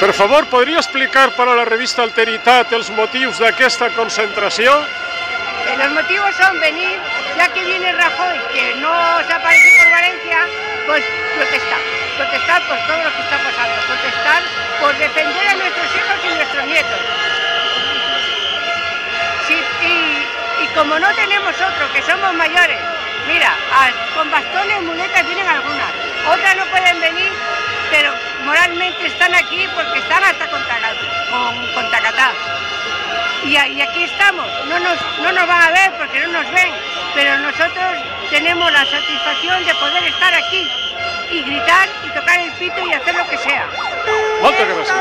Per favor, podria explicar para la revista Alteritat els motius d'aquesta concentració? Los motivos son venir, ya que viene Rajoy, que no se aparece por Valencia, pues protestar por todo lo que está pasando, protestar por defender a nuestros hijos y nuestros nietos. Sí, y como no tenemos otro, que somos mayores, mira, con bastones, muletas vienen algunas, otras no pueden venir, pero moralmente están aquí porque están hasta con Tacatá. Y aquí estamos, no nos van a ver porque no nos ven, pero nosotros tenemos la satisfacción de poder estar aquí y gritar y tocar el pito y hacer lo que sea. Moltes gràcies.